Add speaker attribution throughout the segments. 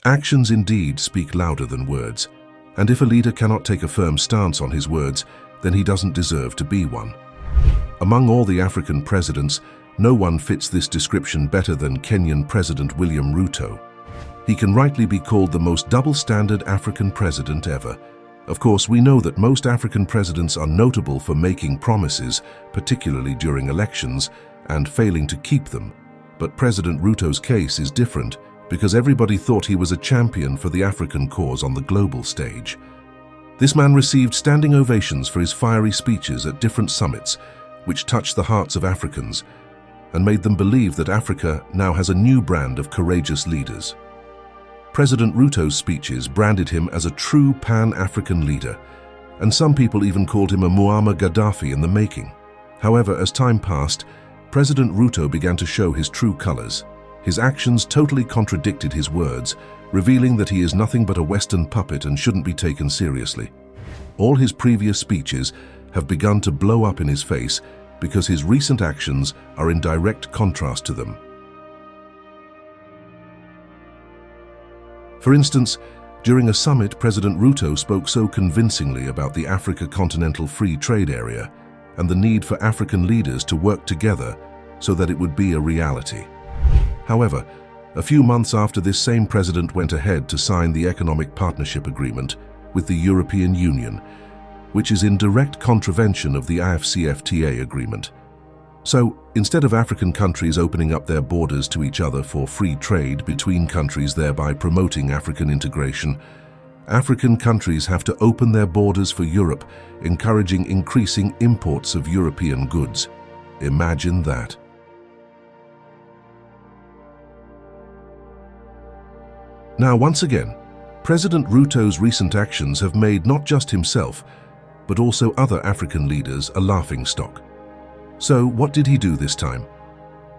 Speaker 1: Actions indeed speak louder than words, and if a leader cannot take a firm stance on his words, then he doesn't deserve to be one. Among all the African presidents, no one fits this description better than Kenyan President William Ruto. He can rightly be called the most double-standard African president ever. Of course, we know that most African presidents are notable for making promises, particularly during elections, and failing to keep them. But President Ruto's case is different because everybody thought he was a champion for the African cause on the global stage. This man received standing ovations for his fiery speeches at different summits, which touched the hearts of Africans and made them believe that Africa now has a new brand of courageous leaders. President Ruto's speeches branded him as a true Pan-African leader, and some people even called him a Muammar Gaddafi in the making. However, as time passed, President Ruto began to show his true colors. His actions totally contradicted his words, revealing that he is nothing but a Western puppet and shouldn't be taken seriously. All his previous speeches have begun to blow up in his face because his recent actions are in direct contrast to them. For instance, during a summit, President Ruto spoke so convincingly about the Africa Continental Free Trade Area and the need for African leaders to work together so that it would be a reality. However, a few months after this same president went ahead to sign the Economic Partnership Agreement with the European Union, which is in direct contravention of the AfCFTA agreement. So, instead of African countries opening up their borders to each other for free trade between countries, thereby promoting African integration, African countries have to open their borders for Europe, encouraging increasing imports of European goods. Imagine that. Now, once again, President Ruto's recent actions have made not just himself, but also other African leaders a laughingstock. So, what did he do this time?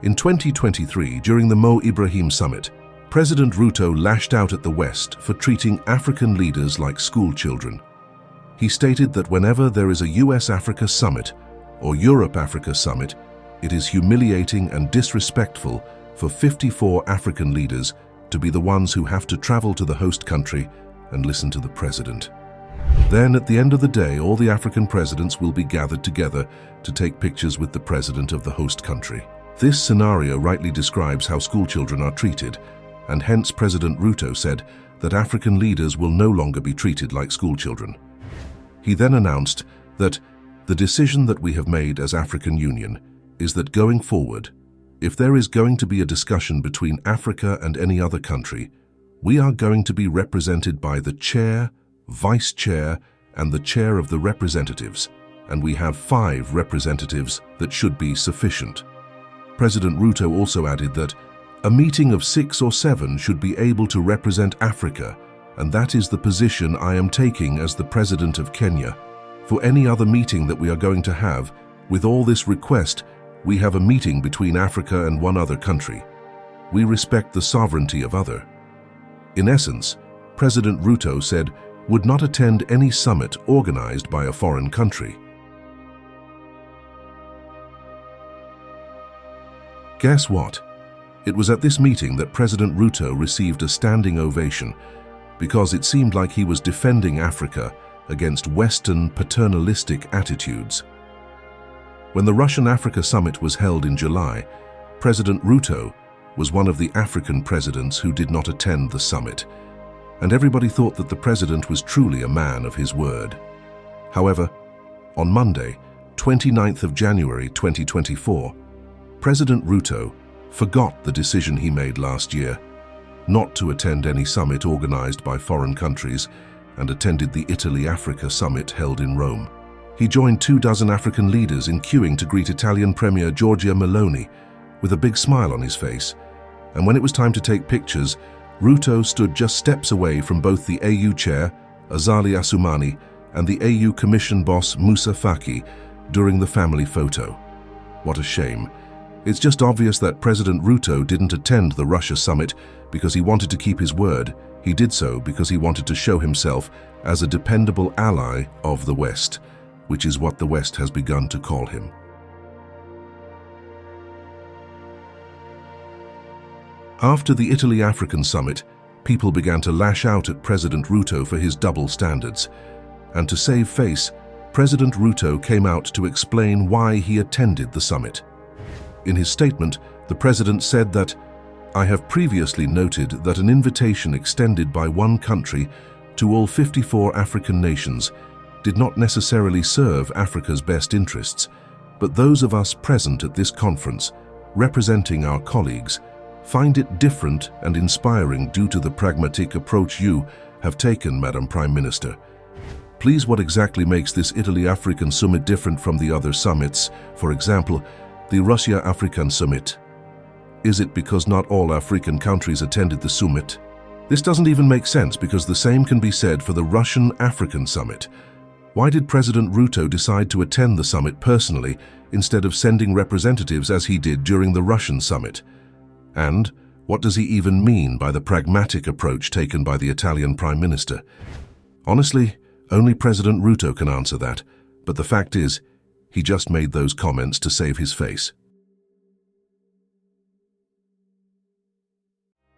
Speaker 1: In 2023, during the Mo Ibrahim Summit, President Ruto lashed out at the West for treating African leaders like schoolchildren. He stated that whenever there is a US-Africa Summit or Europe-Africa Summit, it is humiliating and disrespectful for 54 African leaders to be the ones who have to travel to the host country and listen to the president. Then, at the end of the day, all the African presidents will be gathered together to take pictures with the president of the host country. This scenario rightly describes how schoolchildren are treated, and hence President Ruto said that African leaders will no longer be treated like schoolchildren. He then announced that the decision that we have made as African Union is that going forward, if there is going to be a discussion between Africa and any other country, we are going to be represented by the chair, vice chair, and the chair of the representatives, and we have 5 representatives that should be sufficient. President Ruto also added that a meeting of 6 or 7 should be able to represent Africa, and that is the position I am taking as the President of Kenya. For any other meeting that we are going to have, with all this request, we have a meeting between Africa and one other country. We respect the sovereignty of other. In essence, President Ruto said would not attend any summit organized by a foreign country. Guess what? It was at this meeting that President Ruto received a standing ovation because it seemed like he was defending Africa against Western paternalistic attitudes. When the Russian-Africa Summit was held in July, President Ruto was one of the African presidents who did not attend the summit, and everybody thought that the president was truly a man of his word. However, on Monday, 29th of January 2024, President Ruto forgot the decision he made last year not to attend any summit organized by foreign countries and attended the Italy-Africa Summit held in Rome. He joined 24 African leaders in queuing to greet Italian Premier Giorgia Meloni with a big smile on his face, and when it was time to take pictures, Ruto stood just steps away from both the AU chair, Azali Assoumani, and the AU Commission boss, Moussa Faki, during the family photo. What a shame. It's just obvious that President Ruto didn't attend the Russia summit because he wanted to keep his word. He did so because he wanted to show himself as a dependable ally of the West, which is what the West has begun to call him. After the Italy-African Summit, people began to lash out at President Ruto for his double standards. And to save face, President Ruto came out to explain why he attended the summit. In his statement, the president said that, "I have previously noted that an invitation extended by one country to all 54 African nations did not necessarily serve Africa's best interests, but those of us present at this conference, representing our colleagues, find it different and inspiring due to the pragmatic approach you have taken, Madam Prime Minister. Please, what exactly makes this Italy-African summit different from the other summits, for example, the Russia-African summit? Is it because not all African countries attended the summit? This doesn't even make sense because the same can be said for the Russian-African summit. Why did President Ruto decide to attend the summit personally instead of sending representatives as he did during the Russian summit? And what does he even mean by the pragmatic approach taken by the Italian Prime Minister? Honestly, only President Ruto can answer that, but the fact is, he just made those comments to save his face.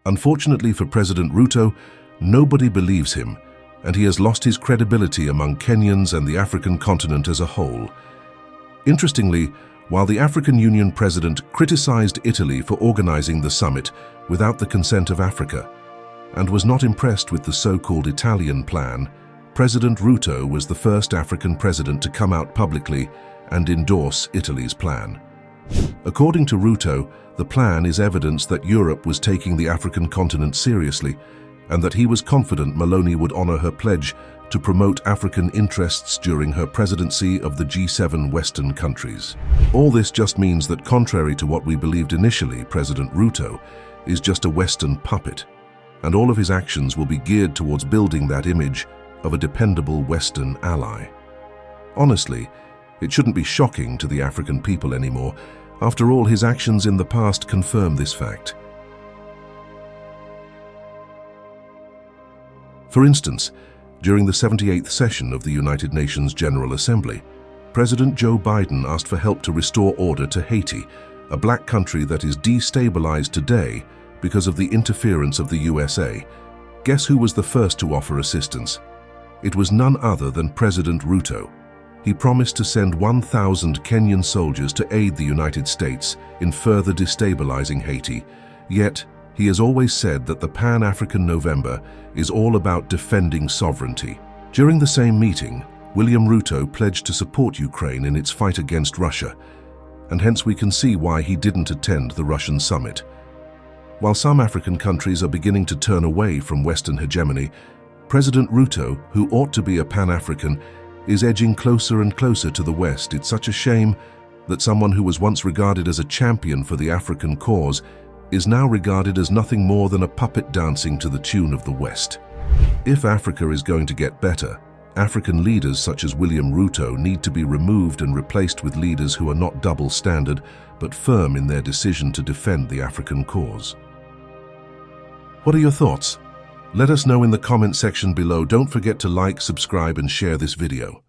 Speaker 1: Unfortunately for President Ruto, nobody believes him, and he has lost his credibility among Kenyans and the African continent as a whole. Interestingly, while the African Union president criticized Italy for organizing the summit without the consent of Africa, and was not impressed with the so-called Italian plan, President Ruto was the first African president to come out publicly and endorse Italy's plan. According to Ruto, the plan is evidence that Europe was taking the African continent seriously, and that he was confident Meloni would honor her pledge to promote African interests during her presidency of the G7 Western countries. All this just means that, contrary to what we believed initially, President Ruto is just a Western puppet, and all of his actions will be geared towards building that image of a dependable Western ally. Honestly, it shouldn't be shocking to the African people anymore. After all, his actions in the past confirm this fact. For instance, during the 78th session of the United Nations General Assembly, President Joe Biden asked for help to restore order to Haiti, a black country that is destabilized today because of the interference of the USA. Guess who was the first to offer assistance? It was none other than President Ruto. He promised to send 1,000 Kenyan soldiers to aid the United States in further destabilizing Haiti, yet he has always said that the Pan-African November is all about defending sovereignty. During the same meeting, William Ruto pledged to support Ukraine in its fight against Russia, and hence we can see why he didn't attend the Russian summit. While some African countries are beginning to turn away from Western hegemony, President Ruto, who ought to be a Pan-African, is edging closer and closer to the West. It's such a shame that someone who was once regarded as a champion for the African cause is now regarded as nothing more than a puppet dancing to the tune of the West. If Africa is going to get better, African leaders such as William Ruto need to be removed and replaced with leaders who are not double-standard but firm in their decision to defend the African cause. What are your thoughts? Let us know in the comment section below. Don't forget to like, subscribe, and share this video.